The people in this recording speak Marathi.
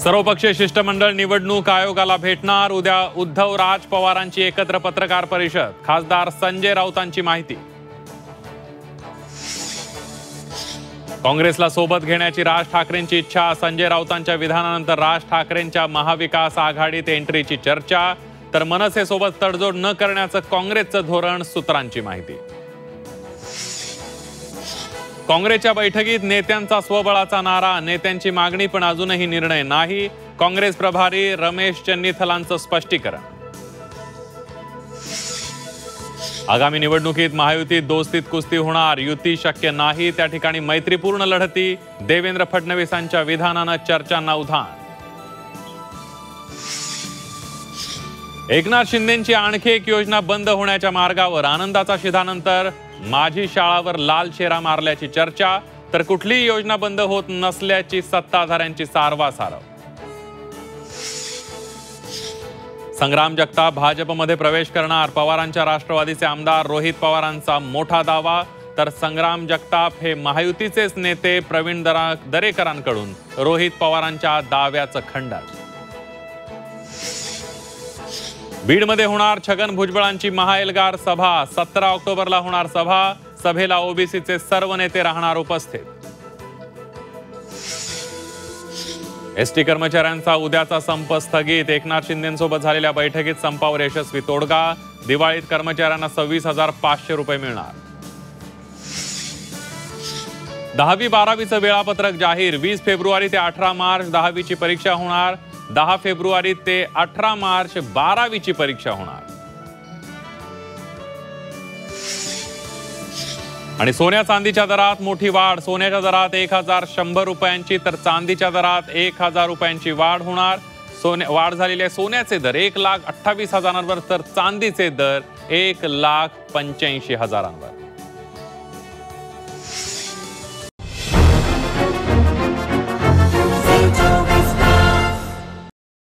सर्वपक्षीय शिष्टमंडळ निवडणूक आयोगाला भेटणार। उद्या उद्धव राज पवारांची एकत्र पत्रकार परिषद। खासदार संजय राऊतांची माहिती। काँग्रेसला सोबत घेण्याची राज ठाकरेंची इच्छा। संजय राऊतांच्या विधानानंतर राज ठाकरेंच्या महाविकास आघाडीत एंट्रीची चर्चा। तर मनसेसोबत तडजोड न करण्याचं काँग्रेसचं धोरण। सूत्रांची माहिती। काँग्रेसच्या बैठकीत नेत्यांचा स्वबळाचा नारा। नेत्यांची मागणी पण अजूनही निर्णय नाही। काँग्रेस प्रभारी रमेश चन्नीथलांचं स्पष्टीकरण। आगामी निवडणुकीत महायुतीत दोस्तीत कुस्ती होणार। युती शक्य नाही, त्या ठिकाणी मैत्रीपूर्ण लढती। देवेंद्र फडणवीसांच्या विधानानं चर्चांना उधाण। एकनाथ शिंदेंची आणखी एक योजना बंद होण्याच्या मार्गावर। आनंदाचा शिधानंतर माझी शाळावर लाल शेरा मारल्याची चर्चा। तर कुठलीही योजना बंद होत नसल्याची सत्ताधाऱ्यांची सारवासारव। संग्राम जगताप भाजपमध्ये प्रवेश करणार। पवारांच्या राष्ट्रवादीचे आमदार रोहित पवारांचा मोठा दावा। तर संग्राम जगताप हे महायुतीचेच नेते प्रवीण दरेकरांकडून रोहित पवारांच्या दाव्याचं खंडन। बीडमध्ये होणार छगन भुजबळांची महाएल्गार सभा। 17 ऑक्टोबरला होणार सभा। सभेला ओबीसीचे सर्व नेते राहणार उपस्थित। एसटी कर्मचाऱ्यांचा उद्याचा संप स्थगित। एकनाथ शिंदेंसोबत झालेल्या बैठकीत संपावर यशस्वी तोडगा। दिवाळीत कर्मचाऱ्यांना 26,500 रुपये मिळणार। 10वी-12वीचं वेळापत्रक जाहीर। 20 फेब्रुवारी ते 18 मार्च 10वीची परीक्षा होणार। 10 फेब्रुवारी ते 18 मार्च 12वीची परीक्षा होणार। आणि सोन्या चांदीच्या दरात मोठी वाढ। सोन्याच्या दरात 1,100 रुपयांची तर चांदीच्या दरात 1,000 रुपयांची वाढ होणार। वाढ झालेले सोन्याचे दर 1,28,000 तर चांदीचे दर 1,85,000